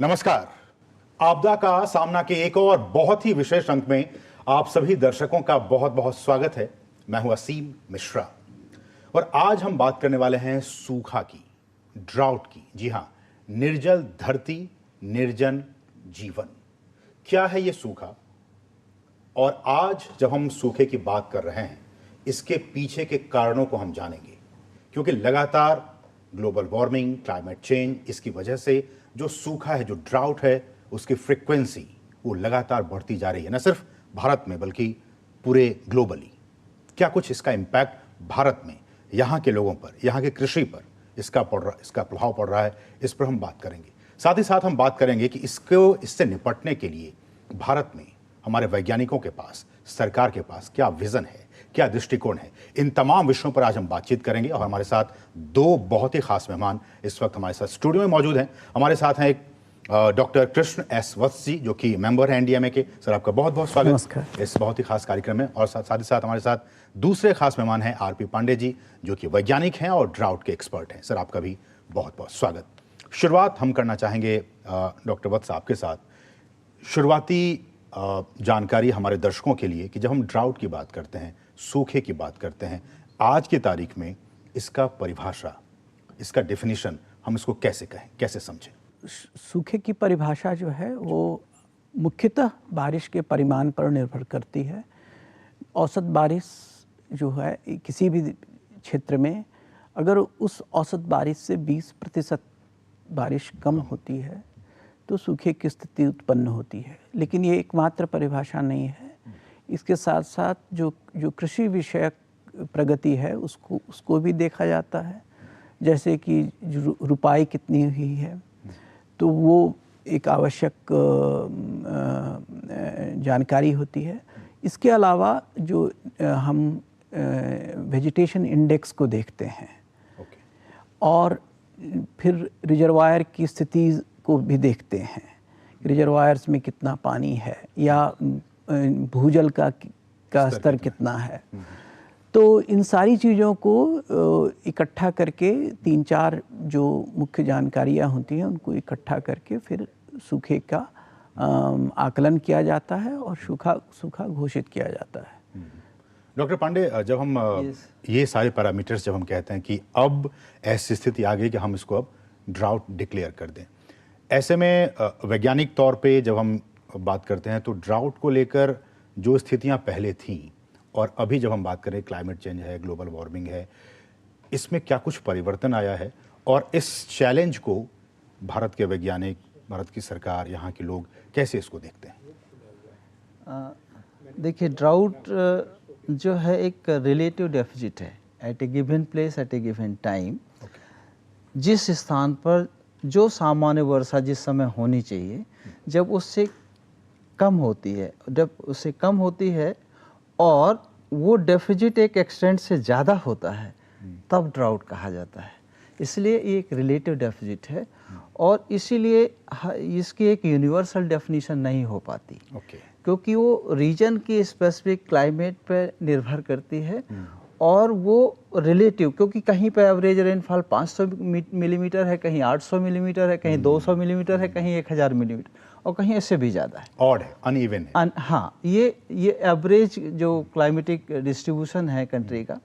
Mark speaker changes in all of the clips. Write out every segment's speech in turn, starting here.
Speaker 1: नमस्कार। आपदा का सामना के एक और बहुत ही विशेष अंक में आप सभी दर्शकों का बहुत बहुत स्वागत है। मैं हूं असीम मिश्रा और आज हम बात करने वाले हैं सूखा की, ड्राउट की। जी हां, निर्जल धरती, निर्जन जीवन। क्या है ये सूखा? और आज जब हम सूखे की बात कर रहे हैं, इसके पीछे के कारणों को हम जानेंगे, क्योंकि लगातार ग्लोबल वार्मिंग, क्लाइमेट चेंज, इसकी वजह से जो सूखा है, जो ड्राउट है, उसकी फ्रीक्वेंसी वो लगातार बढ़ती जा रही है, न सिर्फ भारत में बल्कि पूरे ग्लोबली। क्या कुछ इसका इम्पैक्ट भारत में, यहाँ के लोगों पर, यहाँ के कृषि पर इसका प्रभाव पड़ रहा है, इस पर हम बात करेंगे। साथ ही साथ हम बात करेंगे कि इससे निपटने के लिए भारत में हमारे वैज्ञानिकों के पास, सरकार के पास क्या विजन है, क्या दृष्टिकोण है। इन तमाम विषयों पर आज हम बातचीत करेंगे और हमारे साथ दो बहुत ही खास मेहमान इस वक्त हमारे साथ स्टूडियो में मौजूद हैं। हमारे साथ हैं एक डॉक्टर कृष्ण एस वत्स जी, जो कि मेंबर हैं एनडीएमए के। सर, आपका बहुत बहुत स्वागत इस बहुत ही खास कार्यक्रम में। और साथ ही साथ हमारे साथ दूसरे खास मेहमान हैं आरपी पांडे जी, जो कि वैज्ञानिक हैं और ड्राउट के एक्सपर्ट हैं। सर, आपका भी बहुत बहुत स्वागत। शुरुआत हम करना चाहेंगे डॉक्टर वत्स आपके साथ। शुरुआती जानकारी हमारे दर्शकों के लिए कि जब हम ड्राउट की बात करते हैं, सूखे की बात करते हैं, आज की तारीख में इसका परिभाषा, इसका डेफिनेशन हम इसको कैसे कहें, कैसे समझें?
Speaker 2: सूखे की परिभाषा जो है वो मुख्यतः बारिश के परिमाण पर निर्भर करती है। औसत बारिश जो है किसी भी क्षेत्र में, अगर उस औसत बारिश से 20% बारिश कम होती है तो सूखे की स्थिति उत्पन्न होती है। लेकिन ये एकमात्र परिभाषा नहीं है। इसके साथ साथ जो कृषि विषयक प्रगति है उसको भी देखा जाता है, जैसे कि रुपाई कितनी हुई है, तो वो एक आवश्यक जानकारी होती है। इसके अलावा जो हम वेजिटेशन इंडेक्स को देखते हैं और फिर रिजर्वायर की स्थिति को भी देखते हैं। रिजर्वायर्स में कितना पानी है या भूजल का स्तर कितना है। तो इन सारी चीज़ों को इकट्ठा करके 3-4 जो मुख्य जानकारियाँ होती हैं उनको इकट्ठा करके फिर सूखे का आकलन किया जाता है और सूखा घोषित किया जाता है।
Speaker 1: डॉक्टर पांडे, जब हम ये सारे पैरामीटर्स जब हम कहते हैं कि अब ऐसी स्थिति आ गई कि हम इसको अब ड्राउट डिक्लेयर कर दें, ऐसे में वैज्ञानिक तौर पे जब हम बात करते हैं तो ड्राउट को लेकर जो स्थितियां पहले थीं और अभी जब हम बात करें, क्लाइमेट चेंज है, ग्लोबल वार्मिंग है, इसमें क्या कुछ परिवर्तन आया है? और इस चैलेंज को भारत के वैज्ञानिक, भारत की सरकार, यहाँ के लोग कैसे इसको देखते हैं?
Speaker 3: देखिए, ड्राउट जो है एक रिलेटिव डेफिसिट है at a given place at a given time. जिस स्थान पर जो सामान्य वर्षा जिस समय होनी चाहिए, जब उससे कम होती है, और वो डेफिसिट एक एक्सटेंट से ज़्यादा होता है, तब ड्राउट कहा जाता है। इसलिए ये एक रिलेटिव डेफिसिट है और इसीलिए इसकी एक यूनिवर्सल डेफिनेशन नहीं हो पाती, क्योंकि वो रीजन की स्पेसिफिक क्लाइमेट पर निर्भर करती है और वो रिलेटिव, क्योंकि कहीं पे एवरेज रेनफॉल 500 मिलीमीटर है, कहीं 800 मिलीमीटर है, कहीं 200 मिलीमीटर है, कहीं 1000 मिलीमीटर और कहीं इससे भी ज़्यादा है।
Speaker 1: ऑड है, अनइवन है।
Speaker 3: हाँ, ये एवरेज जो क्लाइमेटिक डिस्ट्रीब्यूशन है कंट्री का।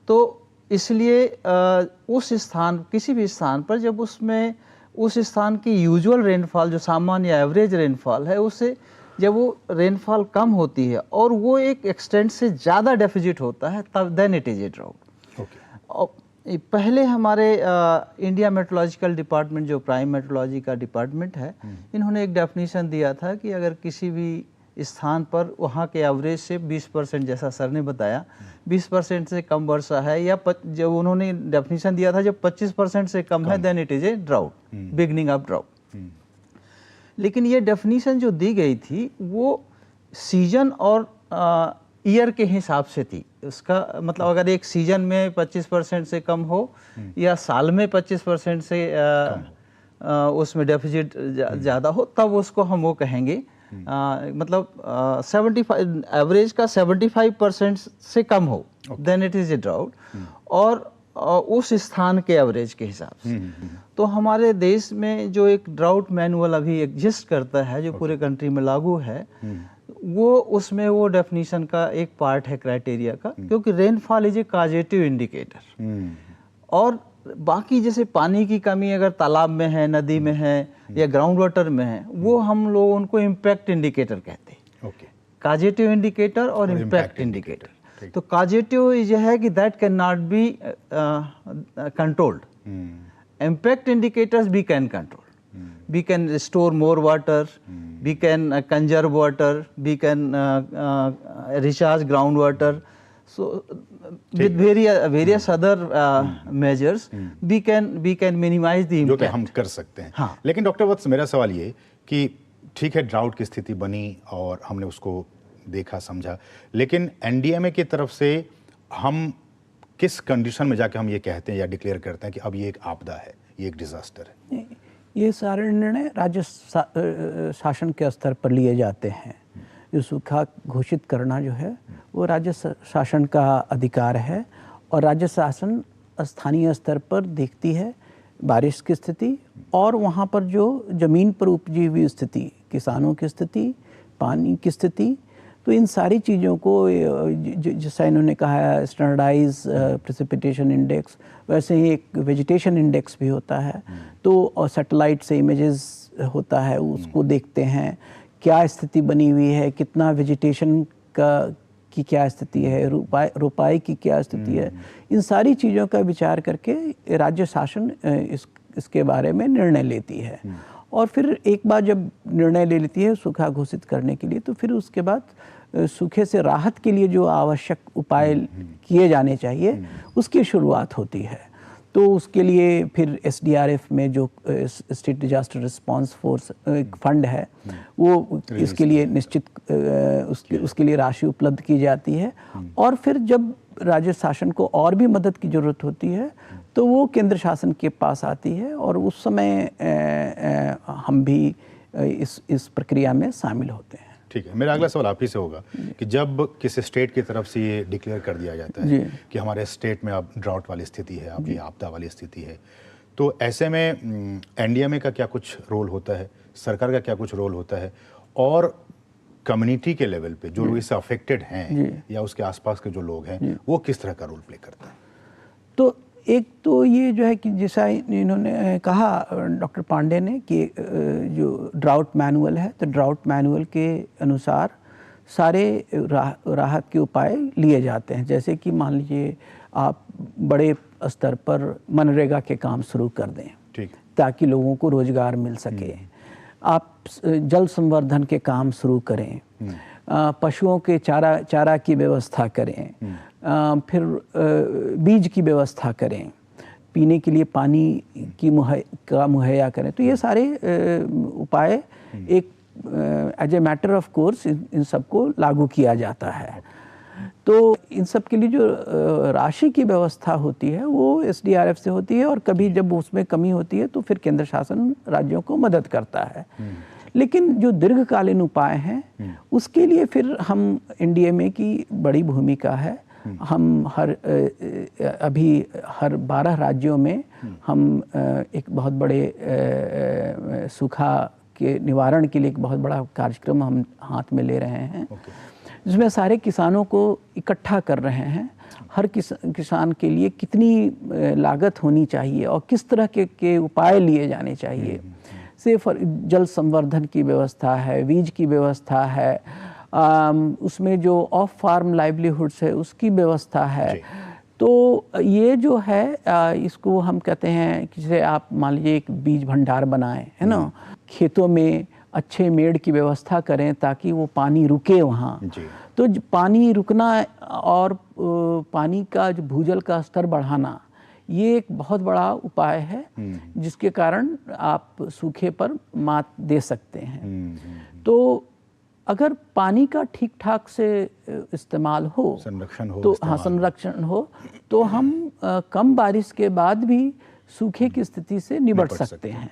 Speaker 3: तो इसलिए किसी भी स्थान पर जब उसमें उस स्थान की यूजुअल रेनफॉल, जो सामान्य एवरेज रेनफॉल है, उससे जब वो रेनफॉल कम होती है और वो एक एक्सटेंट से ज़्यादा डेफिसिट होता है, तब then it is a drought. पहले हमारे इंडिया मेट्रोलॉजिकल डिपार्टमेंट, जो प्राइम मेट्रोलॉजी का डिपार्टमेंट है, इन्होंने एक डेफिनेशन दिया था कि अगर किसी भी स्थान पर वहाँ के एवरेज से 20%, जैसा सर ने बताया, 20% से कम वर्षा है, या जब उन्होंने डेफिनेशन दिया था जब 25% से कम है, then it is a drought, beginning of drought. लेकिन ये डेफिनेशन जो दी गई थी वो सीजन और ईयर के हिसाब से थी। उसका मतलब अगर एक सीजन में 25% से कम हो या साल में 25% से उसमें डेफिसिट ज़्यादा हो, तब उसको हम वो कहेंगे। मतलब 75 एवरेज का 75% से कम हो, then it is a drought, और उस स्थान के एवरेज के हिसाब से। तो हमारे देश में जो एक ड्राउट मैनुअल अभी एग्जिस्ट करता है, जो पूरे कंट्री में लागू है, वो उसमें वो डेफिनेशन का एक पार्ट है क्राइटेरिया का, क्योंकि रेनफॉल इज ए काजेटिव इंडिकेटर। और बाकी जैसे पानी की कमी अगर तालाब में है, नदी में है या ग्राउंड वाटर में है, वो हम लोग उनको इम्पैक्ट इंडिकेटर कहते हैं। काजेटिव इंडिकेटर और इम्पैक्ट इंडिकेटर। तो काजेटिव यह है कि that can not be controlled. Impact indicators we can control. We can store more water, we can conserve water, we can recharge groundwater. So with various other measures, we can minimize the impact.
Speaker 1: जो कि हम कर सकते हैं।
Speaker 3: हाँ।
Speaker 1: लेकिन doctor वत्स, मेरा सवाल ये कि ठीक है, ड्राउट की स्थिति बनी और हमने उसको देखा समझा, लेकिन एनडीएमए की तरफ से हम किस कंडीशन में जाके हम ये कहते हैं या डिक्लेयर करते हैं कि अब ये एक आपदा है, ये एक डिजास्टर है?
Speaker 2: ये सारे निर्णय राज्य शासन के स्तर पर लिए जाते हैं। जो सूखा घोषित करना जो है वो राज्य शासन का अधिकार है, और राज्य शासन स्थानीय स्तर पर देखती है बारिश की स्थिति और वहाँ पर जो ज़मीन पर उपजी हुई स्थिति, किसानों की स्थिति, पानी की स्थिति। तो इन सारी चीज़ों को जैसा इन्होंने कहा स्टैंडर्डाइज प्रेसिपिटेशन इंडेक्स, वैसे ही एक वेजिटेशन इंडेक्स भी होता है। तो सैटेलाइट से इमेजेस होता है, उसको देखते हैं क्या स्थिति बनी हुई है, कितना वेजिटेशन की क्या स्थिति है, रोपाई की क्या स्थिति है। इन सारी चीज़ों का विचार करके राज्य शासन इसके बारे में निर्णय लेती है। और फिर एक बार जब निर्णय ले लेती है सूखा घोषित करने के लिए, तो फिर उसके बाद सूखे से राहत के लिए जो आवश्यक उपाय किए जाने चाहिए उसकी शुरुआत होती है। तो उसके लिए फिर एसडीआरएफ में जो स्टेट डिजास्टर रिस्पांस फोर्स एक फंड है, वो इसके लिए निश्चित उसके लिए राशि उपलब्ध की जाती है। और फिर जब राज्य शासन को और भी मदद की ज़रूरत होती है तो वो केंद्र शासन के पास आती है, और उस समय हम भी इस प्रक्रिया में शामिल होते हैं।
Speaker 1: ठीक है, मेरा अगला सवाल आप ही से होगा कि जब किसी स्टेट की तरफ से ये डिक्लेयर कर दिया जाता है कि हमारे स्टेट में अब ड्राउट वाली स्थिति है, अब ये आपदा वाली स्थिति है, तो ऐसे में एनडीएमए का क्या कुछ रोल होता है, सरकार का क्या कुछ रोल होता है, और कम्युनिटी के लेवल पे जो लोग इससे अफेक्टेड हैं या उसके आसपास के जो लोग हैं, वो किस तरह का रोल प्ले करते हैं?
Speaker 2: तो एक तो ये जो है कि जैसा इन्होंने कहा डॉक्टर पांडे ने कि जो ड्राउट मैनुअल है, तो ड्राउट मैनुअल के अनुसार सारे राहत के उपाय लिए जाते हैं। जैसे कि मान लीजिए आप बड़े स्तर पर मनरेगा के काम शुरू कर दें, ठीक, ताकि लोगों को रोजगार मिल सके। आप जल संवर्धन के काम शुरू करें, पशुओं के चारा की व्यवस्था करें, फिर बीज की व्यवस्था करें, पीने के लिए पानी की मुहैया करें। तो ये सारे उपाय एक as a matter of course इन सबको लागू किया जाता है। तो इन सब के लिए जो राशि की व्यवस्था होती है वो एसडीआरएफ से होती है, और कभी जब उसमें कमी होती है तो फिर केंद्र शासन राज्यों को मदद करता है। लेकिन जो दीर्घकालीन उपाय हैं उसके लिए फिर हम एनडीएमए की बड़ी भूमिका है। हम अभी हर 12 राज्यों में हम एक बहुत बड़े सूखा के निवारण के लिए एक बहुत बड़ा कार्यक्रम हम हाथ में ले रहे हैं, जिसमें सारे किसानों को इकट्ठा कर रहे हैं। हर किसान के लिए कितनी लागत होनी चाहिए और किस तरह के उपाय लिए जाने चाहिए। सिर्फ जल संवर्धन की व्यवस्था है, बीज की व्यवस्था है, उसमें जो ऑफ फार्म लाइवलीहुड्स है उसकी व्यवस्था है। तो ये जो है इसको हम कहते हैं कि जैसे आप मान लीजिए एक बीज भंडार बनाएं, है ना, खेतों में अच्छे मेड़ की व्यवस्था करें ताकि वो पानी रुके वहाँ। तो पानी रुकना और पानी का जो भूजल का स्तर बढ़ाना, ये एक बहुत बड़ा उपाय है जिसके कारण आप सूखे पर मात दे सकते हैं। तो अगर पानी का ठीक ठाक से इस्तेमाल हो, संरक्षण हो, तो हाँ संरक्षण हो, तो हम कम बारिश के बाद भी सूखे की स्थिति से निपट सकते हैं।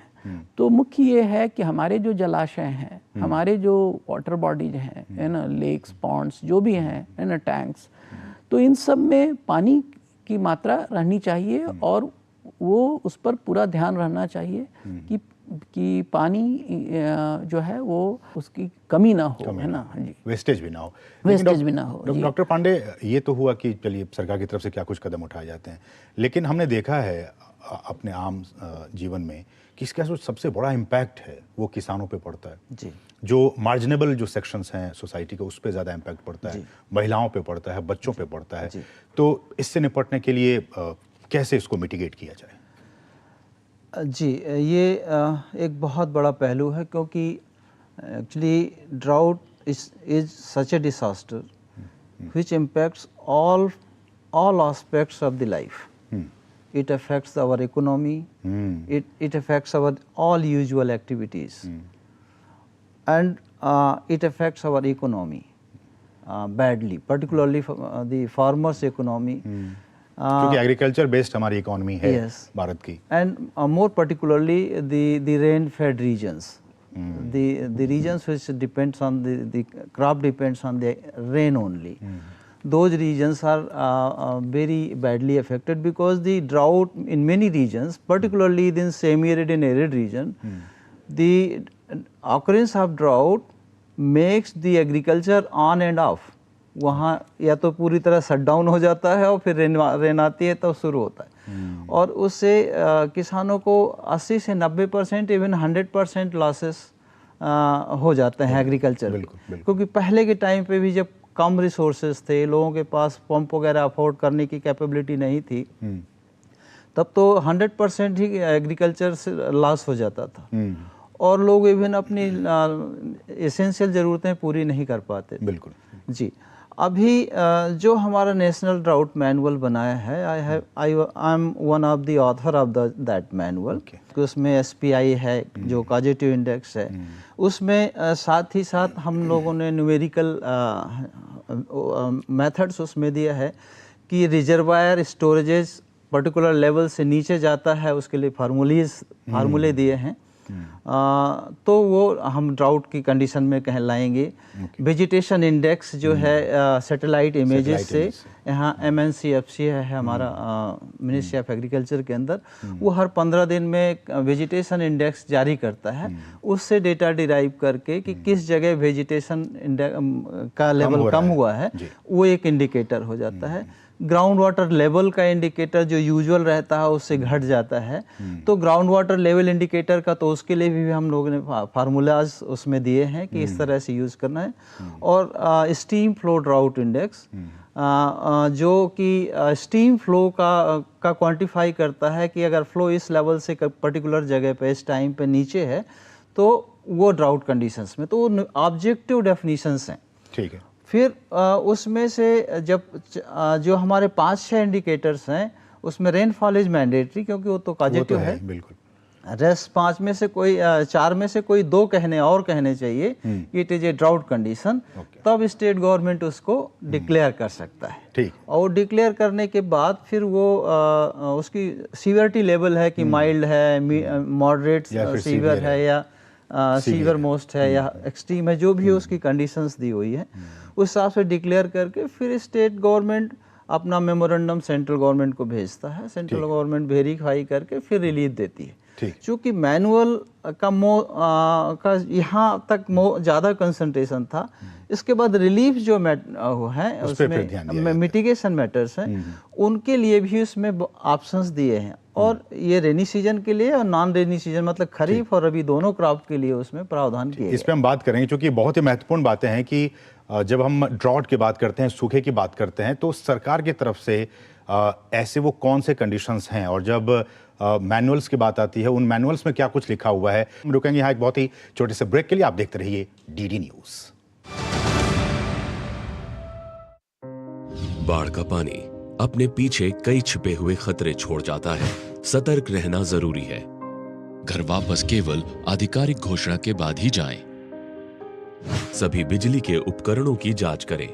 Speaker 2: तो मुख्य ये है कि हमारे जो जलाशय हैं, हमारे जो वाटर बॉडीज हैं, है ना, लेक्स, पॉन्ड्स जो भी हैं, है ना, टैंक्स, तो इन सब में पानी की मात्रा रहनी चाहिए और वो उस पर पूरा ध्यान रहना चाहिए कि पानी जो है वो उसकी कमी ना हो, है ना। हाँ जी,
Speaker 1: वेस्टेज भी ना हो।
Speaker 2: वेस्टेज भी ना हो।
Speaker 1: डॉक्टर पांडे, ये तो हुआ कि चलिए सरकार की तरफ से क्या कुछ कदम उठाए जाते हैं, लेकिन हमने देखा है अपने आम जीवन में कि इसका जो सबसे बड़ा इम्पैक्ट है वो किसानों पे पड़ता है
Speaker 3: जी।
Speaker 1: जो मार्जिनेबल जो सेक्शंस हैं सोसाइटी के, उस पे ज़्यादा इम्पैक्ट पड़ता है, महिलाओं पे पड़ता है, बच्चों पे पड़ता है। तो इससे निपटने के लिए कैसे इसको मिटिगेट किया जाए?
Speaker 3: जी, ये एक बहुत बड़ा पहलू है, क्योंकि actually drought is such A disaster which impacts all aspects of the life. It affects our economy. It affects our all usual activities, and it affects our economy badly, particularly the farmers' economy.
Speaker 1: क्योंकि agriculture based हमारी economy है भारत की,
Speaker 3: and more particularly the rain-fed regions. The regions which depends on the crop depends on the rain only. Those regions are very badly affected, because the drought in many regions, particularly in semi-arid and arid region, the occurrence of drought makes the agriculture on and off. वहाँ या तो पूरी तरह shut down हो जाता है और फिर रेन आती है तो शुरू होता है, और उससे किसानों को 80 से 90% इवन 100% लॉसेस हो जाते हैं एग्रीकल्चर, क्योंकि पहले के टाइम पे भी जब कम रिसोर्सेज थे, लोगों के पास पंप वगैरह अफोर्ड करने की कैपेबिलिटी नहीं थी, तब तो 100% ही एग्रीकल्चर से लॉस हो जाता था, और लोग इवन अपनी एसेंशियल ज़रूरतें पूरी नहीं कर पाते।
Speaker 1: बिल्कुल
Speaker 3: जी। अभी जो हमारा नेशनल ड्राउट मैनुअल बनाया है, I am one of the author of that manual. उसमें SPI है जो कॉजेटिव इंडेक्स है, उसमें साथ ही साथ हम लोगों ने न्यूमेरिकल मेथड्स उसमें दिया है कि रिजर्वायर स्टोरेजेस पर्टिकुलर लेवल से नीचे जाता है, उसके लिए फार्मूले दिए हैं। तो वो हम ड्राउट की कंडीशन में कह लाएंगे। वेजिटेशन इंडेक्स जो है सैटेलाइट इमेजेस से, यहाँ MNCFC है हमारा मिनिस्ट्री ऑफ एग्रीकल्चर के अंदर, वो हर 15 दिन में वेजिटेशन इंडेक्स जारी करता है, उससे डेटा डिराइव करके कि किस जगह वेजिटेशन का लेवल कम हुआ है, वो एक इंडिकेटर हो जाता है। ग्राउंड वाटर लेवल का इंडिकेटर जो यूजुअल रहता है उससे घट जाता है, तो ग्राउंड वाटर लेवल इंडिकेटर का तो उसके लिए भी हम लोगों ने फार्मूलाज उसमें दिए हैं कि इस तरह से यूज़ करना है। और स्टीम फ्लो ड्राउट इंडेक्स जो कि स्टीम फ्लो का क्वांटिफाई करता है कि अगर फ्लो इस लेवल से पर्टिकुलर जगह पे इस टाइम पे नीचे है तो वो ड्राउट कंडीशंस में, तो ऑब्जेक्टिव डेफिनेशंस हैं।
Speaker 1: ठीक है।
Speaker 3: फिर उसमें से जब जो हमारे 5-6 इंडिकेटर्स हैं, उसमें रेनफॉल इज मैंडेटरी, क्योंकि वो तो पॉजिटिव है।
Speaker 1: बिल्कुल।
Speaker 3: रेस्ट 5 में से कोई 4 में से कोई 2 कहने चाहिए कि it is a drought condition, तब स्टेट गवर्नमेंट उसको डिक्लेयर कर सकता है।
Speaker 1: ठीक।
Speaker 3: और डिक्लेयर करने के बाद फिर वो उसकी सीवियरिटी लेवल है कि माइल्ड है, मॉडरेट सीवियर है, या सीवियर मोस्ट है, या एक्सट्रीम है, जो भी उसकी कंडीशंस दी हुई है उस हिसाब से डिक्लेयर करके फिर स्टेट गवर्नमेंट अपना मेमोरेंडम सेंट्रल गवर्नमेंट को भेजता है, सेंट्रल गवर्नमेंट वेरीफाई करके फिर रिलीज देती है। चूँकि मैनुअल का यहाँ तक ज़्यादा कंसंट्रेशन था, इसके बाद रिलीफ जो है उसमें मिटिगेशन मैटर्स हैं, उनके लिए भी उसमें ऑप्शंस दिए हैं, और ये रेनी सीजन के लिए और नॉन रेनी सीजन मतलब खरीफ और रबी दोनों क्रॉप के लिए उसमें प्रावधान किए।
Speaker 1: इस पे हम बात करेंगे, क्योंकि बहुत ही महत्वपूर्ण बातें हैं कि जब हम ड्रॉट की बात करते हैं, सूखे की बात करते हैं, तो सरकार की तरफ से ऐसे वो कौन से कंडीशंस हैं, और जब मैनुअल्स की बात आती है, उन मैनुअल्स में क्या कुछ लिखा हुआ है। हम रुकेंगे यहाँ एक बहुत ही छोटे से ब्रेक के लिए। आप देखते रहिए DD न्यूज।
Speaker 4: बाढ़ का पानी अपने पीछे कई छिपे हुए खतरे छोड़ जाता है। सतर्क रहना जरूरी है। घर वापस केवल आधिकारिक घोषणा के बाद ही जाएं। सभी बिजली के उपकरणों की जांच करें।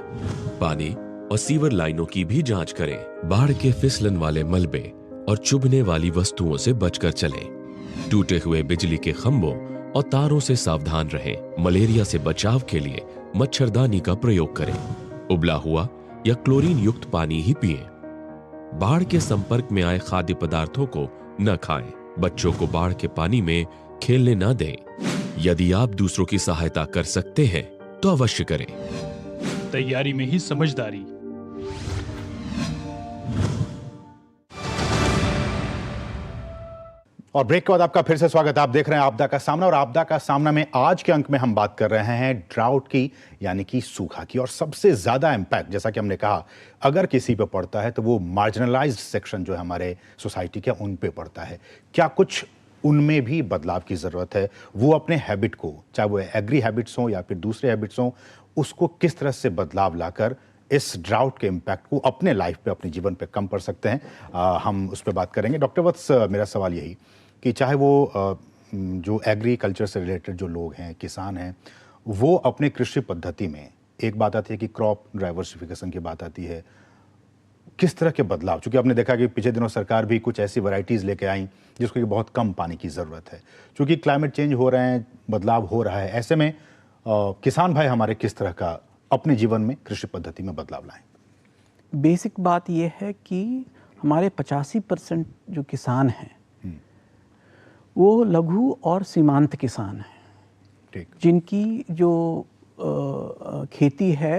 Speaker 4: पानी और सीवर लाइनों की भी जांच करें। बाढ़ के फिसलन वाले मलबे और चुभने वाली वस्तुओं से बचकर चलें। टूटे हुए बिजली के खंभों और तारों से सावधान रहें। मलेरिया से बचाव के लिए मच्छरदानी का प्रयोग करें। उबला हुआ या क्लोरीन युक्त पानी ही पिएं। बाढ़ के संपर्क में आए खाद्य पदार्थों को न खाएं। बच्चों को बाढ़ के पानी में खेलने न दें। यदि आप दूसरों की सहायता कर सकते हैं तो अवश्य करें।
Speaker 5: तैयारी में ही समझदारी।
Speaker 1: और ब्रेक के बाद आपका फिर से स्वागत है। आप देख रहे हैं आपदा का सामना, और आपदा का सामना में आज के अंक में हम बात कर रहे हैं ड्राउट की, यानी कि सूखा की। और सबसे ज्यादा इंपैक्ट, जैसा कि हमने कहा, अगर किसी पे पड़ता है तो वो मार्जिनलाइज्ड सेक्शन जो है हमारे सोसाइटी के, उन पे पड़ता है। क्या कुछ उनमें भी बदलाव की जरूरत है? वो अपने हैबिट को, चाहे वो एग्री हैबिट्स हों या फिर दूसरे हैबिट्स हों, उसको किस तरह से बदलाव लाकर इस ड्राउट के इम्पैक्ट को अपने लाइफ पे, अपने जीवन पे कम कर सकते हैं, हम उस पर बात करेंगे। डॉक्टर वत्स, मेरा सवाल यही कि चाहे वो जो एग्रीकल्चर से रिलेटेड जो लोग हैं, किसान हैं, वो अपने कृषि पद्धति में, एक बात आती है कि क्रॉप डाइवर्सिफिकेशन की बात आती है, किस तरह के बदलाव, चूंकि आपने देखा कि पिछले दिनों सरकार भी कुछ ऐसी वैरायटीज़ लेके आई जिसको कि बहुत कम पानी की ज़रूरत है, चूंकि क्लाइमेट चेंज हो रहे हैं, बदलाव हो रहा है, ऐसे में किसान भाई हमारे किस तरह का अपने जीवन में कृषि पद्धति में बदलाव लाएं?
Speaker 2: बेसिक बात यह है कि हमारे 85% जो किसान हैं वो लघु और सीमांत किसान हैं,
Speaker 1: ठीक,
Speaker 2: जिनकी जो खेती है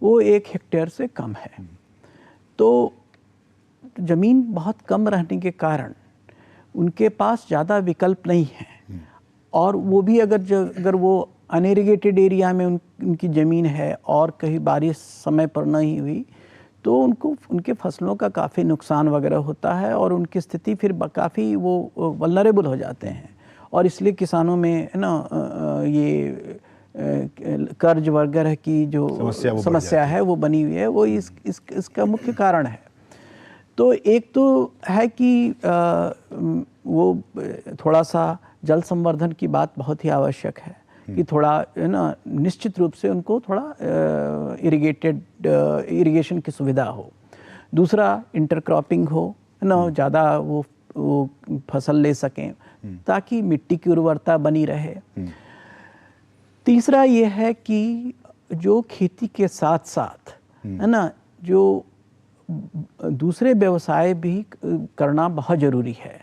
Speaker 2: वो 1 हेक्टेयर से कम है। तो ज़मीन बहुत कम रहने के कारण उनके पास ज़्यादा विकल्प नहीं है, और वो भी अगर वो अनइरिगेटेड एरिया में उनकी ज़मीन है और कहीं बारिश समय पर नहीं हुई तो उनके फसलों का काफ़ी नुकसान वगैरह होता है, और उनकी स्थिति फिर काफ़ी वो वल्नरेबल हो जाते हैं। और इसलिए किसानों में ना ये कर्ज वगैरह की जो समस्या है वो बनी हुई है, वो इसका मुख्य कारण है। तो एक तो है कि वो थोड़ा सा जल संवर्धन की बात बहुत ही आवश्यक है कि थोड़ा ना निश्चित रूप से उनको थोड़ा इरिगेशन की सुविधा हो। दूसरा इंटरक्रॉपिंग हो ना, ज़्यादा वो फसल ले सकें ताकि मिट्टी की उर्वरता बनी रहे। तीसरा ये है कि जो खेती के साथ साथ है ना, जो दूसरे व्यवसाय भी करना बहुत ज़रूरी है,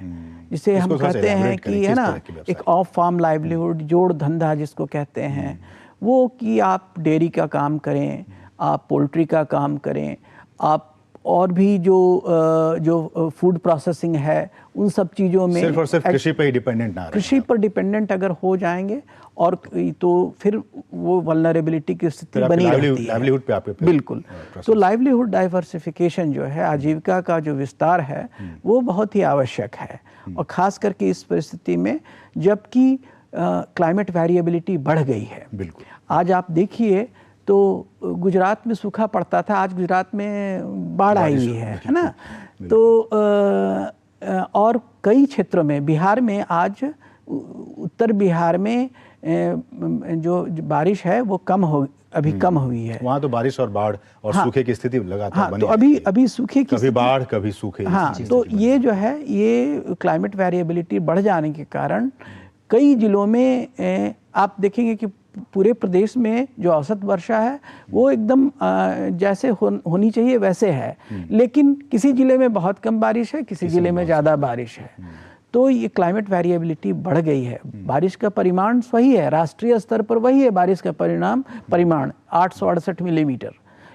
Speaker 2: जिसे हम कहते हैं कि है ना एक ऑफ फार्म लाइवलीहुड, जोड़ धंधा जिसको कहते हैं, वो कि आप डेयरी का काम करें, आप पोल्ट्री का काम करें, आप और भी जो फूड प्रोसेसिंग है, उन सब चीज़ों में
Speaker 1: सिर्फ और सिर्फ कृषि पर ही डिपेंडेंट ना रहे।
Speaker 2: कृषि पर डिपेंडेंट अगर हो जाएंगे और तो फिर वो वल्नरेबिलिटी की स्थिति बनी रहती है,
Speaker 1: लाइवलीहुड पे आपके
Speaker 2: बिल्कुल। तो लाइवलीहुड डाइवर्सिफिकेशन जो है, आजीविका का जो विस्तार है, वो बहुत ही आवश्यक है, और ख़ास करके इस परिस्थिति में जबकि क्लाइमेट वेरिएबिलिटी बढ़ गई है। बिल्कुल। आज आप देखिए तो गुजरात में सूखा पड़ता था, आज गुजरात में बाढ़ आई हुई है ना। तो और कई क्षेत्रों में, बिहार में आज, उत्तर बिहार में जो बारिश है वो कम हुई है।
Speaker 1: वहाँ तो बारिश और बाढ़ और सूखे की स्थिति लगातार बनी
Speaker 2: तो अभी सूखे की
Speaker 1: कभी बाढ़ कभी सूखे।
Speaker 2: तो ये जो है, ये क्लाइमेट वेरिएबिलिटी बढ़ जाने के कारण कई जिलों में आप देखेंगे कि पूरे प्रदेश में जो औसत वर्षा है वो एकदम जैसे होनी चाहिए वैसे है, लेकिन किसी जिले में बहुत कम बारिश है, किसी जिले में ज़्यादा बारिश है। तो ये क्लाइमेट वेरिएबिलिटी बढ़ गई है। बारिश का परिमाण वही है, राष्ट्रीय स्तर पर वही है बारिश का परिमाण 868 मिलीमीटर,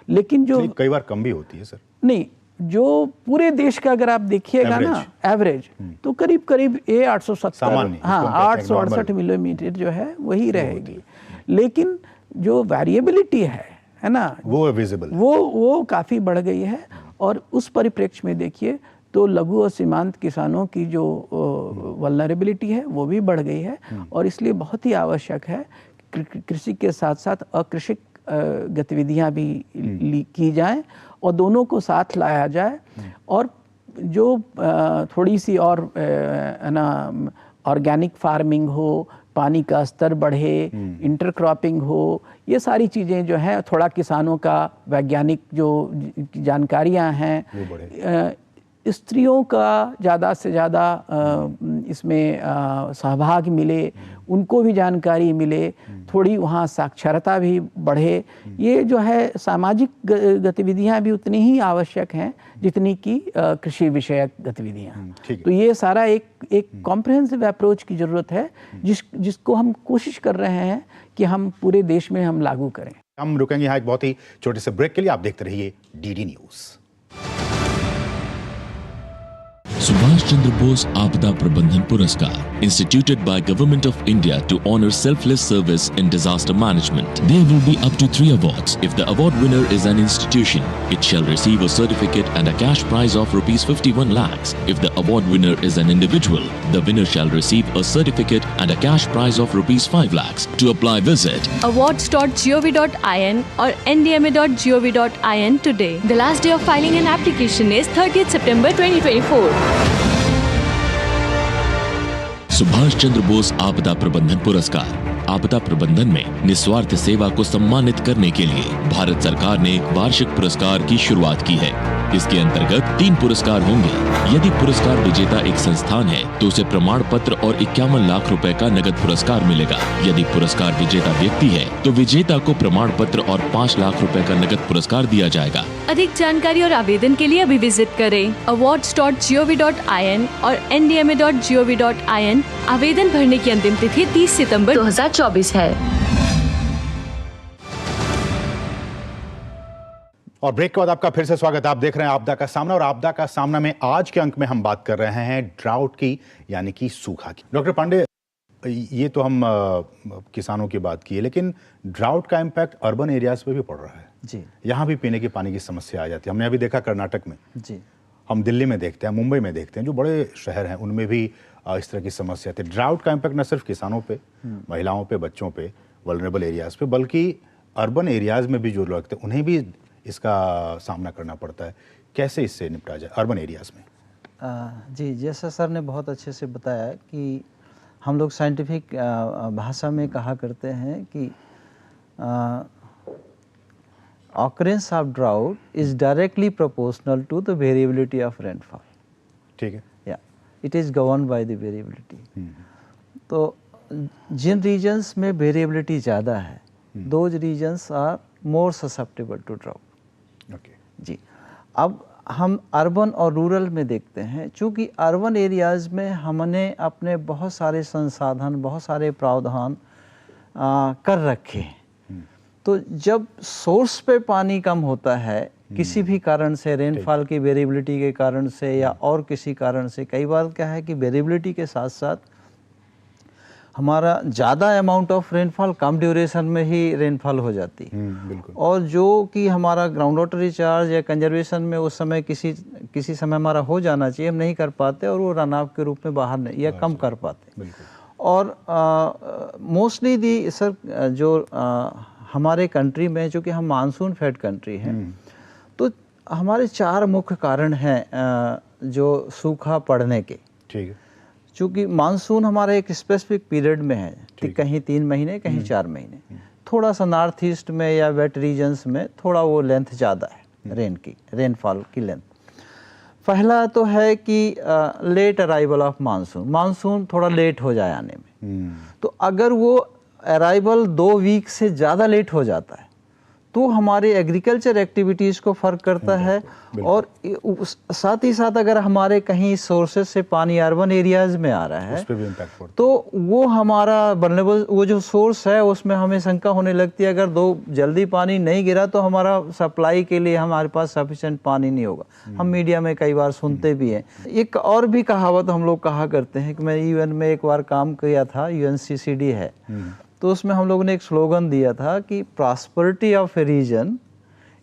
Speaker 2: लेकिन जो
Speaker 1: कई बार कम भी होती है सर।
Speaker 2: नहीं, जो पूरे देश का अगर आप देखिएगा ना एवरेज, तो करीब ये 870, हाँ 868 मिलीमीटर जो है वही रहेगी। लेकिन जो वेरिएबिलिटी है ना,
Speaker 1: वो विजिबल,
Speaker 2: वो काफ़ी बढ़ गई है। और उस परिप्रेक्ष्य में देखिए तो लघु और सीमांत किसानों की जो वल्नरेबिलिटी है वो भी बढ़ गई है, और इसलिए बहुत ही आवश्यक है कृषि के साथ साथ अकृषिक गतिविधियां भी की जाएं और दोनों को साथ लाया जाए। और जो थोड़ी सी और ना ऑर्गेनिक फार्मिंग हो, पानी का स्तर बढ़े, इंटरक्रॉपिंग हो, ये सारी चीज़ें जो हैं, थोड़ा किसानों का वैज्ञानिक जो जानकारियां हैं, स्त्रियों का ज़्यादा से ज़्यादा इसमें सहभाग मिले, उनको भी जानकारी मिले, थोड़ी वहाँ साक्षरता भी बढ़े। ये जो है सामाजिक गतिविधियाँ भी उतनी ही आवश्यक हैं जितनी कि कृषि विषयक गतिविधियाँ। तो ये सारा एक कॉम्प्रिहेंसिव अप्रोच की ज़रूरत है जिसको हम कोशिश कर रहे हैं कि हम पूरे देश में हम लागू करें।
Speaker 1: हम रुकेंगे यहाँ एक बहुत ही छोटे से ब्रेक के लिए। आप देखते रहिए डीडी न्यूज़।
Speaker 4: सुभाष चंद्र बोस आपदा प्रबंधन पुरस्कार, instituted by Government of India to honor selfless service in disaster management. There will be up to 3 awards. If the award winner is an institution, it shall receive a certificate and a cash prize of rupees 51 lakhs. If the award winner is an individual, the winner shall receive a certificate and a cash prize of rupees 5 lakhs. To apply, visit
Speaker 6: awards.gov.in or ndma.gov.in today. The last day of filing an application is 30th September 2024.
Speaker 4: Subhash Chandra Bose आपदा प्रबंधन पुरस्कार। आपदा प्रबंधन में निस्वार्थ सेवा को सम्मानित करने के लिए भारत सरकार ने वार्षिक पुरस्कार की शुरुआत की है। इसके अंतर्गत 3 पुरस्कार होंगे। यदि पुरस्कार विजेता एक संस्थान है तो उसे प्रमाण पत्र और 51 लाख रुपए का नगद पुरस्कार मिलेगा। यदि पुरस्कार विजेता व्यक्ति है तो विजेता को प्रमाण पत्र और 5 लाख रुपए का नगद पुरस्कार दिया जाएगा।
Speaker 6: अधिक जानकारी और आवेदन के लिए अभी विजिट करें awards.gov.in और ndma.gov.in। आवेदन भरने की अंतिम तिथि 30 सितंबर 2024 है।
Speaker 1: और ब्रेक के बाद आपका फिर से स्वागत। आप देख रहे हैं आपदा का सामना, और आपदा का सामना में आज के अंक में हम बात कर रहे हैं ड्राउट की, यानी कि सूखा की। डॉक्टर पांडे, ये तो हम किसानों की बात की है, लेकिन ड्राउट का इम्पैक्ट अर्बन एरियाज पे भी पड़ रहा है
Speaker 3: जी।
Speaker 1: यहाँ भी पीने के पानी की समस्या आ जाती है। हमने अभी देखा कर्नाटक में
Speaker 3: जी,
Speaker 1: हम दिल्ली में देखते हैं, मुंबई में देखते हैं, जो बड़े शहर हैं उनमें भी इस तरह की समस्या थी। ड्राउट का इम्पैक्ट न सिर्फ किसानों पे, महिलाओं पे, बच्चों पे, वल्नरेबल एरियाज पे, बल्कि अर्बन एरियाज में भी जो लोग थे उन्हें भी इसका सामना करना पड़ता है। कैसे इससे निपटा जाए अर्बन एरियाज में?
Speaker 3: जी, जैसा सर ने बहुत अच्छे से बताया कि हम लोग साइंटिफिक भाषा में कहा करते हैं कि occurrence of drought is directly proportional to the variability of rainfall.
Speaker 1: ठीक है।
Speaker 3: Yeah, it is governed by the variability. तो जिन regions में variability ज़्यादा है, those regions are more susceptible to drought.
Speaker 1: Okay
Speaker 3: जी, अब हम अर्बन और रूरल में देखते हैं। चूँकि अर्बन एरियाज़ में हमने अपने बहुत सारे संसाधन, बहुत सारे प्रावधान कर रखे हैं, तो जब सोर्स पे पानी कम होता है किसी भी कारण से, रेनफॉल की वेरिएबिलिटी के कारण से या और किसी कारण से, कई बार क्या है कि वेरिएबिलिटी के साथ साथ हमारा ज़्यादा amount of rainfall come duration में ही रेनफॉल हो जाती है।
Speaker 1: बिल्कुल।
Speaker 3: और जो कि हमारा ग्राउंड वाटर रिचार्ज या कंजर्वेशन में उस समय किसी समय हमारा हो जाना चाहिए, हम नहीं कर पाते और वो रन ऑफ के रूप में बाहर नहीं या कम कर पाते। और मोस्टली दी सर जो हमारे कंट्री में, जो कि हम मानसून फेड कंट्री हैं, तो हमारे 4 मुख्य कारण हैं जो सूखा पड़ने के।
Speaker 1: ठीक है।
Speaker 3: चूँकि मानसून हमारा एक स्पेसिफिक पीरियड में है, कहीं 3 महीने, कहीं 4 महीने, थोड़ा सा नॉर्थ ईस्ट में या वेट रीजन्स में थोड़ा वो लेंथ ज़्यादा है रेनफॉल की लेंथ। पहला तो है कि लेट अराइवल ऑफ मानसून थोड़ा लेट हो जाए आने में। तो अगर वो अराइवल 2 वीक से ज़्यादा लेट हो जाता है तो हमारे एग्रीकल्चर एक्टिविटीज़ को फ़र्क करता है। और साथ ही साथ अगर हमारे कहीं सोर्सेज से पानी अर्बन एरियाज़ में आ रहा है
Speaker 1: उस पे भी इम्पैक्ट पड़ता है,
Speaker 3: तो वो हमारा वल्नरेबल वो जो सोर्स है उसमें हमें शंका होने लगती है, अगर जल्दी पानी नहीं गिरा तो हमारा सप्लाई के लिए हमारे पास सफिशिएंट पानी नहीं होगा। हम मीडिया में कई बार सुनते भी हैं। एक और भी कहावत हम लोग कहा करते हैं कि मैं यूएन में एक बार काम किया था, UNCCD है, तो उसमें हम लोगों ने एक स्लोगन दिया था कि prosperity of a region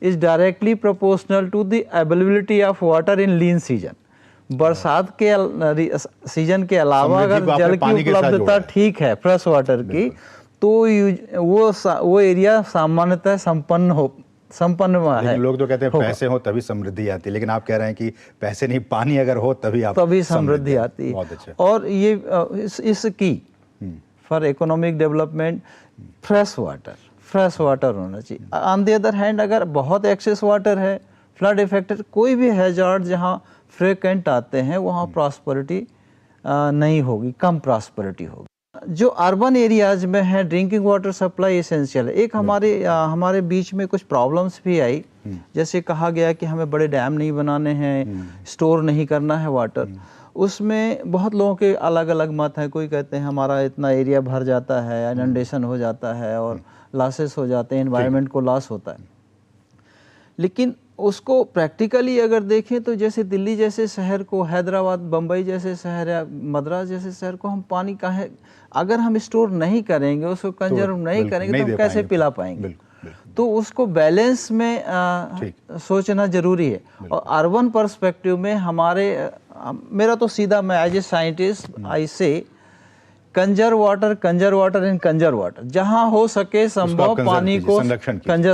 Speaker 3: is directly proportional to the availability of water in lean season. बरसात के सीजन के अलावा अगर जल की उपलब्धता ठीक है, फ्रेश वाटर की, तो वो एरिया सामान्यतः संपन्न है।
Speaker 1: लोग तो कहते हैं पैसे हो तभी समृद्धि आती है, लेकिन आप कह रहे हैं कि पैसे नहीं, पानी अगर हो तभी
Speaker 3: समृद्धि आती है।
Speaker 1: बहुत अच्छा।
Speaker 3: और ये इसकी for economic development fresh water होना चाहिए। ऑन द अदर हैंड अगर बहुत एक्सेस वाटर है, फ्लड इफेक्टेड, कोई भी हैजार्ड जहाँ फ्रिक्वेंट आते हैं, वहाँ प्रॉस्पेरिटी नहीं होगी, कम प्रॉस्पेरिटी होगी। जो अर्बन एरियाज में है ड्रिंकिंग वाटर सप्लाई एसेंशियल है। एक हमारे बीच में कुछ प्रॉब्लम्स भी आई, जैसे कहा गया कि हमें बड़े डैम नहीं बनाने हैं, स्टोर नहीं करना है वाटर। उसमें बहुत लोगों के अलग अलग मत हैं। कोई कहते हैं हमारा इतना एरिया भर जाता है, इनंडेशन हो जाता है और लॉसेस हो जाते हैं, एनवायरनमेंट को लॉस होता है। लेकिन उसको प्रैक्टिकली अगर देखें तो जैसे दिल्ली जैसे शहर को, हैदराबाद, बम्बई जैसे शहर या मद्रास जैसे शहर को हम पानी कहाँ, अगर हम स्टोर नहीं करेंगे, उसको कंजर्व नहीं करेंगे तो हम कैसे पिला पाएंगे? तो उसको बैलेंस में सोचना जरूरी है। और अर्बन पर्सपेक्टिव में मेरा तो सीधा, मैं एज ए साइंटिस्ट आई से conserve water and conserve water, जहां हो सके संभव पानी को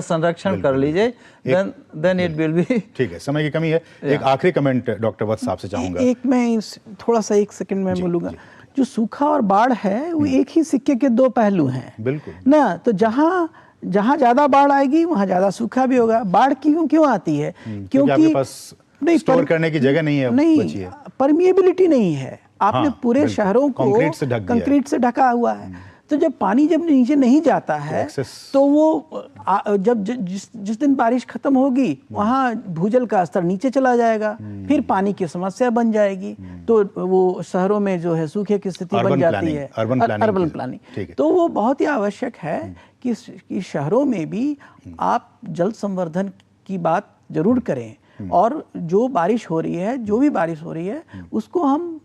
Speaker 3: संरक्षण कर लीजिए, देन इट विल बी।
Speaker 1: ठीक है, समय की कमी है। एक आखिरी कमेंट डॉक्टर वत्स साहब से चाहूंगा।
Speaker 2: एक मैं थोड़ा सा 1 सेकंड में बोलूंगा। जो सूखा और बाढ़ है वो एक ही सिक्के के 2 पहलू हैं, बिल्कुल ना। तो जहां ज्यादा बाढ़ आएगी वहां ज्यादा सूखा भी होगा। बाढ़ क्यों आती है? क्योंकि
Speaker 1: आपके पास स्टोर करने की जगह नहीं है, बची है,
Speaker 2: परमिएबिलिटी नहीं है। आपने पूरे शहरों को कंक्रीट से ढका हुआ है। तो जब पानी नीचे नहीं जाता है तो वो जब जिस दिन बारिश खत्म होगी वहाँ भूजल का स्तर नीचे चला जाएगा, फिर पानी की समस्या बन जाएगी। तो वो शहरों में जो है सूखे की स्थिति बन जाती है, अर्बन प्लानिंग। तो वो बहुत ही आवश्यक है कि शहरों में भी आप जल संवर्धन की बात जरूर करें, और जो बारिश हो रही है, जो भी बारिश हो रही है, उसको हम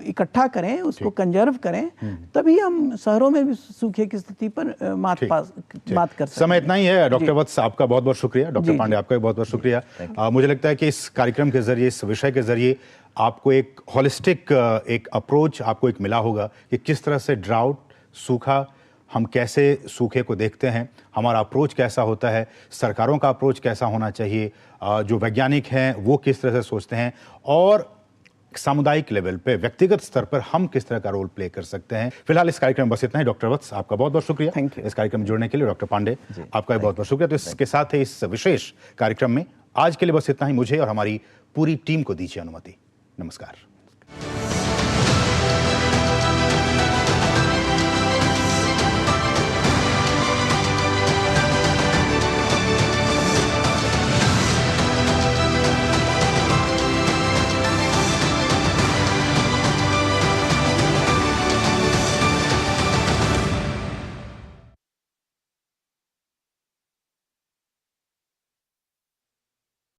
Speaker 2: इकट्ठा करें, उसको कंजर्व करें, तभी हम शहरों में भी सूखे की स्थिति पर मात कर सकते हैं।
Speaker 1: समय इतना ही है। डॉक्टर वत्स आपका बहुत बहुत शुक्रिया, डॉक्टर पांडे आपका भी बहुत बहुत शुक्रिया। मुझे लगता है कि इस कार्यक्रम के जरिए, इस विषय के जरिए आपको एक होलिस्टिक एक अप्रोच आपको एक मिला होगा कि किस तरह से ड्राउट, सूखा, हम कैसे सूखे को देखते हैं, हमारा अप्रोच कैसा होता है, सरकारों का अप्रोच कैसा होना चाहिए, जो वैज्ञानिक हैं वो किस तरह से सोचते हैं, और सामुदायिक लेवल पे, व्यक्तिगत स्तर पर हम किस तरह का रोल प्ले कर सकते हैं। फिलहाल इस कार्यक्रम में बस इतना ही। डॉक्टर वत्स आपका बहुत बहुत शुक्रिया इस कार्यक्रम में जुड़ने के लिए। डॉक्टर पांडे आपका भी बहुत बहुत शुक्रिया। तो इसके साथ ही इस विशेष कार्यक्रम में आज के लिए बस इतना ही। मुझे और हमारी पूरी टीम को दीजिए अनुमति। नमस्कार।